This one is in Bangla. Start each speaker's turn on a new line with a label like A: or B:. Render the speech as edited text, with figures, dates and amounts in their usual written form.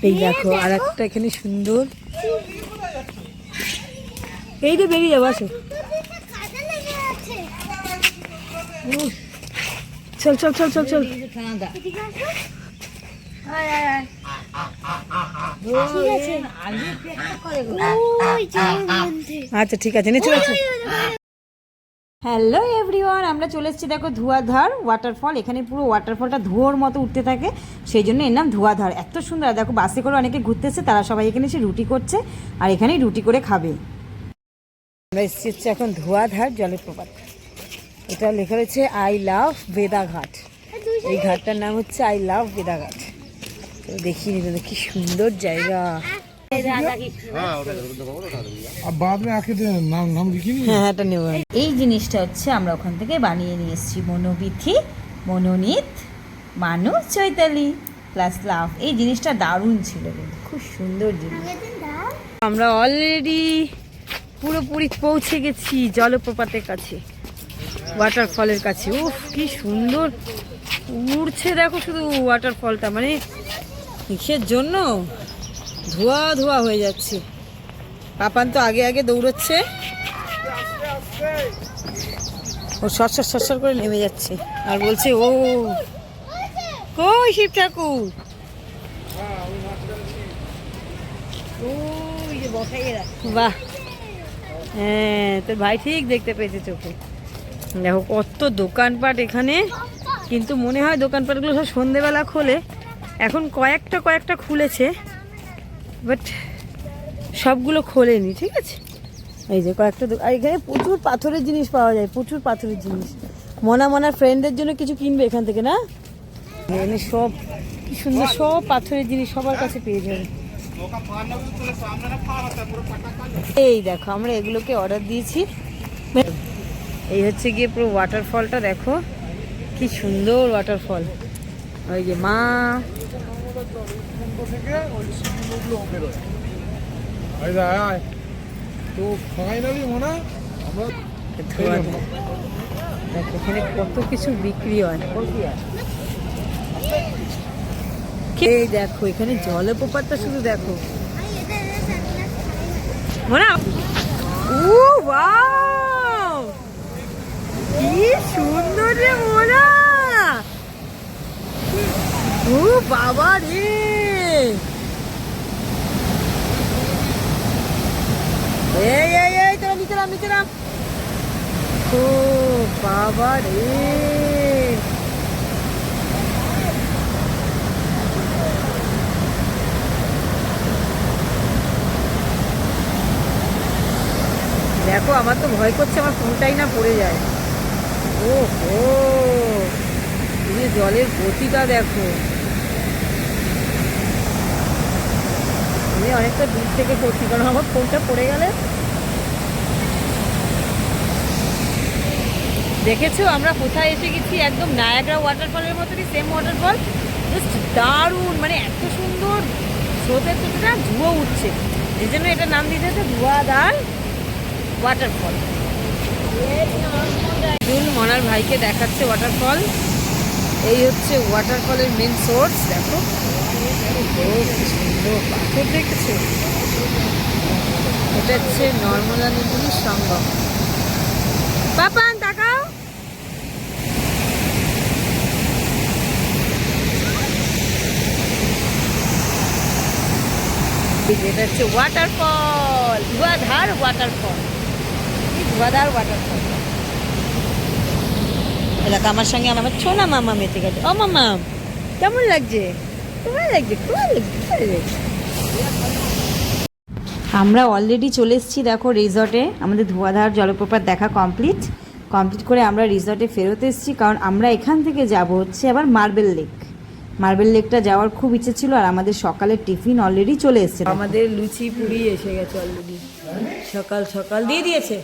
A: এই দেখো আর একটা এখানে সুন্দর, এই তো বেরিয়ে যাবো, আসো চল চল চল চল চল। আচ্ছা ঠিক আছে, নিচে আছে। হ্যালো এভরিওয়ান, আমরা চলে এসেছি দেখো ধোঁয়াধার ওয়াটারফল। এখানে পুরো ওয়াটারফলটা ধোঁয়ার মতো উঠতে থাকে, সেই জন্য এর নাম ধোঁয়াধার। এত সুন্দর। দেখো বাসে করে অনেকে ঘুরতে এসছে, তারা সবাই এখানে এসে রুটি করছে আর এখানেই রুটি করে খাবে। আমরা এসেছি হচ্ছে এখন ধোঁয়াধার জলপ্রপাত। এটা লেখা রয়েছে আই লাভ বেদাঘাট। এই ঘাটটার নাম হচ্ছে আই লাভ বেদাঘাট। দেখিয়ে নিতে কি সুন্দর জায়গা। এই জিনিসটা হচ্ছে আমরা ওখান থেকে বানিয়ে নিয়ে এসেছি। মনোবিথি, মনোনীত, মানু, চৈতালি প্লাস লাভ। এই জিনিসটা দারুণ ছিল, খুব সুন্দর জিনিস। আমরা অলরেডি পুরোপুরি পৌঁছে গেছি জলপ্রপাতের কাছে, ওয়াটারফলের কাছে। উফ কি সুন্দর উড়ছে দেখো শুধু ওয়াটারফলটা, মানে কিসের জন্য ধোয়া ধোয়া হয়ে যাচ্ছে। পাপান তো আগে আগে দৌড়চ্ছে, ও সরসর সরসর করে নেমে যাচ্ছে আর বলছে ও কই শিব ঠাকুর। বাহ, হ্যাঁ তোর ভাই ঠিক দেখতে পেয়েছে চোখে। দেখো কত দোকানপাট এখানে, কিন্তু মনে হয় দোকানপাটগুলো সব সন্ধেবেলা খোলে। এখন কয়েকটা খুলেছে, বাট সবগুলো খোলেনি। ঠিক আছে, এই যে কয়েকটা আর এখানে প্রচুর পাথরের জিনিস পাওয়া যায়, প্রচুর পাথরের জিনিস। মনার ফ্রেন্ডের জন্য কিছু কিনবে এখান থেকে না? এখানে সব কি সুন্দর, সব পাথরের জিনিস সবার কাছে পেয়ে যাবে। এই দেখো আমরা এগুলোকে অর্ডার দিয়েছি। এই হচ্ছে গিয়ে পুরো ওয়াটারফলটা, দেখো কি সুন্দর ওয়াটারফল। ওই যে মা এখানে কত কিছু বিক্রি হয়। এই দেখো এখানে জলপ্রপাতটা শুধু দেখো। মোনা ও ওয়াও কি সুন্দর রে মোনা, ও বাবা রে, এই তোরা নিচে নাম। ও বাবা রে, দেখো আমার তো ভয় করছে আমার ফোনটাই না পড়ে যায়। ও হো, জলের গতিটা দেখো। আমি অনেকটা দূর থেকে করছি, কারণ আমার ফোনটা পড়ে গেলে। দেখেছো আমরা কোথায় এসে গেছি? একদম নায়াগ্রা ওয়াটারফলের মতনই সেম ওয়াটারফল, জাস্ট দারুণ, মানে এত সুন্দর স্রোতের কিছুটা ধুয়ো উঠছে, এই জন্য এটা নাম দিতে হচ্ছে ধোঁয়াধার ওয়াটারফল। মনার ভাইকে দেখাচ্ছে ওয়াটারফল। এই হচ্ছে ওয়াটারফলের মেন সোর্স। দেখো সুন্দর পাথর দেখেছো, এটা হচ্ছে নর্মদা নদীর সঙ্গম। পাপান তাকাও, এটা হচ্ছে waterfall, Dhuandhar waterfall. Dhuandhar waterfall এলাকা। আমার সঙ্গে আমার ছোনা মামা মেতে গেছে। ও মামা কেমন লাগছে? তোমার লাগছে? আমরা অলরেডি চলে এসেছি দেখো রিসর্টে। আমাদের ধোঁয়াধার জলপ্রপাত দেখা কমপ্লিট করে আমরা রিসর্টে ফেরত এসেছি, কারণ আমরা এখান থেকে যাব হচ্ছে আবার মার্বেল লেকটা যাওয়ার খুব ইচ্ছে ছিল। আর আমাদের সকালের টিফিন অলরেডি চলে এসেছে, আমাদের লুচি পুরি এসে গেছে অলরেডি, সকাল দিয়ে দিয়েছে।